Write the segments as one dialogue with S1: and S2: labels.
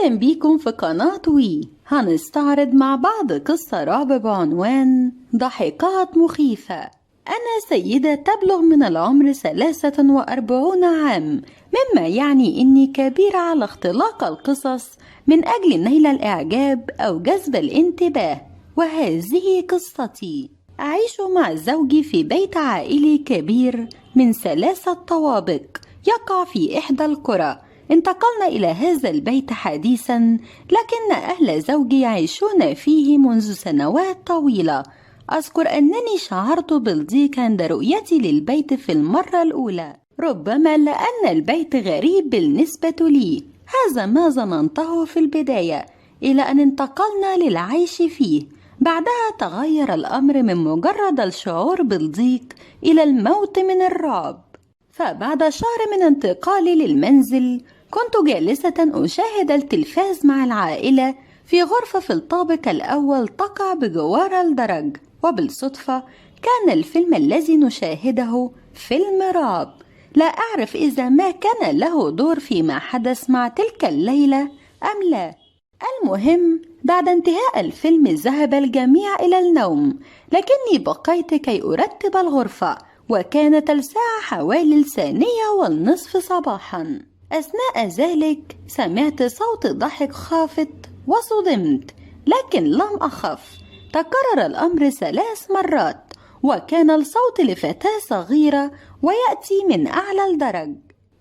S1: أهلا بيكم في قناة وي. هنستعرض مع بعض قصة رعب بعنوان ضحكات مخيفة. أنا سيدة تبلغ من العمر 43 عام، مما يعني إني كبيرة على اختلاق القصص من أجل نيل الإعجاب أو جذب الانتباه. وهذه قصتي. أعيش مع زوجي في بيت عائلي كبير من 3 طوابق يقع في إحدى القرى. انتقلنا إلى هذا البيت حديثا، لكن أهل زوجي يعيشون فيه منذ سنوات طويلة. أذكر أنني شعرت بالضيق عند رؤيتي للبيت في المرة الأولى، ربما لأن البيت غريب بالنسبة لي. هذا ما ظننته في البداية، إلى أن انتقلنا للعيش فيه. بعدها تغير الأمر من مجرد الشعور بالضيق إلى الموت من الرعب. فبعد شهر من انتقالي للمنزل، كنت جالسة أشاهد التلفاز مع العائلة في غرفة في الطابق الأول تقع بجوار الدرج، وبالصدفة كان الفيلم الذي نشاهده فيلم رعب. لا أعرف إذا ما كان له دور فيما حدث مع تلك الليلة أم لا. المهم، بعد انتهاء الفيلم ذهب الجميع إلى النوم، لكني بقيت كي أرتب الغرفة، وكانت الساعة حوالي 1:30 صباحا. أثناء ذلك سمعت صوت ضحك خافت وصدمت، لكن لم أخف. تكرر الأمر 3 مرات، وكان الصوت لفتاة صغيرة ويأتي من أعلى الدرج.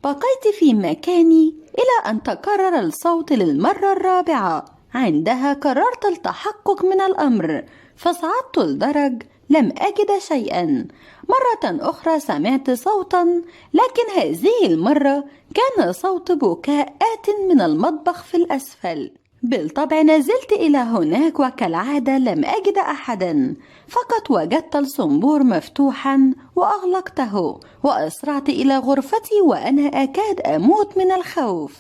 S1: بقيت في مكاني إلى أن تكرر الصوت للمرة الرابعة. عندها قررت التحقق من الأمر، فصعدت الدرج. لم أجد شيئا. مرة أخرى سمعت صوتا، لكن هذه المرة كان صوت بكاء آت من المطبخ في الأسفل. بالطبع نزلت إلى هناك، وكالعادة لم أجد أحدا، فقط وجدت الصنبور مفتوحا وأغلقته، وأسرعت إلى غرفتي وأنا أكاد أموت من الخوف.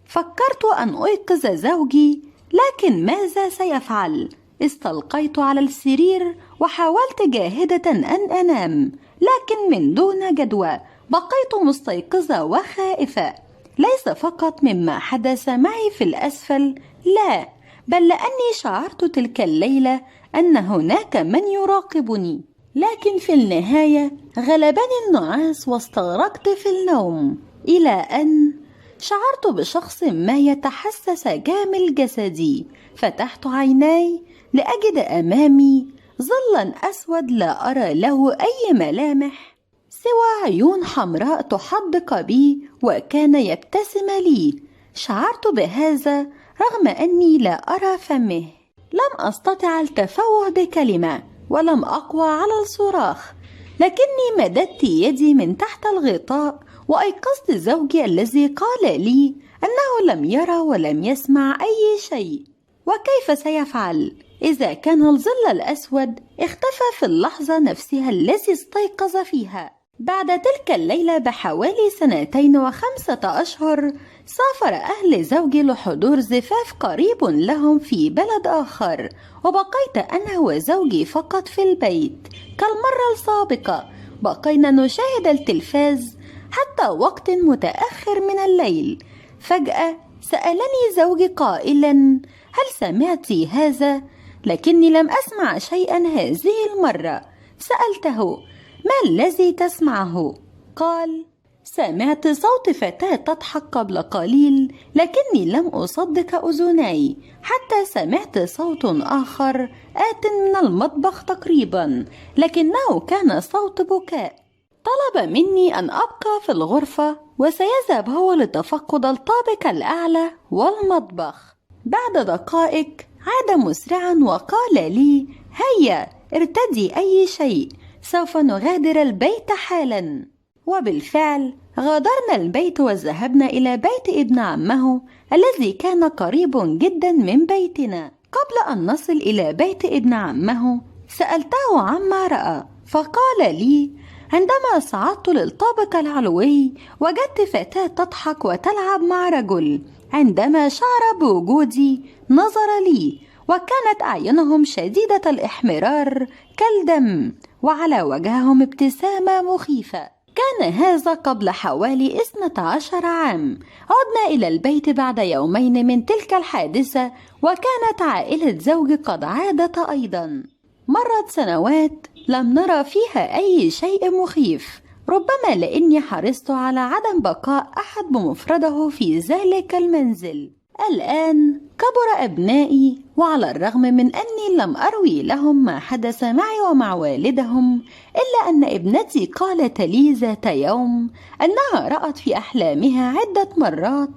S1: فكرت أن أيقظ زوجي، لكن ماذا سيفعل؟ استلقيت على السرير وحاولت جاهدة أن أنام، لكن من دون جدوى. بقيت مستيقظة وخائفة، ليس فقط مما حدث معي في الأسفل، لا، بل لأني شعرت تلك الليلة أن هناك من يراقبني. لكن في النهاية غلبني النعاس واستغرقت في النوم، إلى أن شعرت بشخص ما يتحسس جامل جسدي. فتحت عيناي لأجد أمامي ظلا أسود لا أرى له أي ملامح سوى عيون حمراء تحدق بي، وكان يبتسم لي. شعرت بهذا رغم أني لا أرى فمه. لم أستطع التفوه بكلمة، ولم أقوى على الصراخ، لكني مددت يدي من تحت الغطاء وأيقظت زوجي الذي قال لي أنه لم يرى ولم يسمع أي شيء. وكيف سيفعل إذا كان الظل الأسود اختفى في اللحظة نفسها التي استيقظ فيها؟ بعد تلك الليلة بحوالي 2 و5 أشهر، سافر أهل زوجي لحضور زفاف قريب لهم في بلد آخر، وبقيت أنا وزوجي فقط في البيت. كالمرة السابقة بقينا نشاهد التلفاز حتى وقت متأخر من الليل. فجأة سألني زوجي قائلا: هل سمعت هذا؟ لكني لم أسمع شيئا هذه المرة. سألته: ما الذي تسمعه؟ قال: سمعت صوت فتاة تضحك قبل قليل، لكني لم أصدق أذني، حتى سمعت صوت آخر آت من المطبخ تقريبا، لكنه كان صوت بكاء. طلب مني أن أبقى في الغرفة، وسيذهب هو لتفقد الطابق الأعلى والمطبخ. بعد دقائق عاد مسرعا وقال لي: هيا ارتدي أي شيء، سوف نغادر البيت حالا. وبالفعل غادرنا البيت وذهبنا إلى بيت ابن عمه الذي كان قريب جدا من بيتنا. قبل أن نصل إلى بيت ابن عمه سألته عما رأى، فقال لي: عندما صعدت للطابق العلوي وجدت فتاة تضحك وتلعب مع رجل. عندما شعر بوجودي نظر لي، وكانت أعينهم شديدة الإحمرار كالدم، وعلى وجههم ابتسامة مخيفة. كان هذا قبل حوالي 12 عام. عدنا إلى البيت بعد يومين من تلك الحادثة، وكانت عائلة زوجي قد عادت أيضا. مرت سنوات لم نرى فيها أي شيء مخيف، ربما لأني حرصت على عدم بقاء أحد بمفرده في ذلك المنزل. الآن كبر أبنائي، وعلى الرغم من أني لم أروي لهم ما حدث معي ومع والدهم، إلا أن ابنتي قالت لي ذات يوم أنها رأت في أحلامها عدة مرات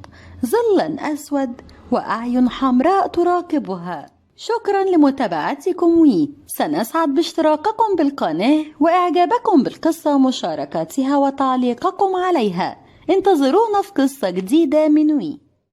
S1: ظلا أسود وأعين حمراء تراقبها. شكرا لمتابعتكم، سنسعد باشتراككم بالقناة وإعجابكم بالقصة ومشاركتها وتعليقكم عليها. انتظرونا في قصة جديدة من وي.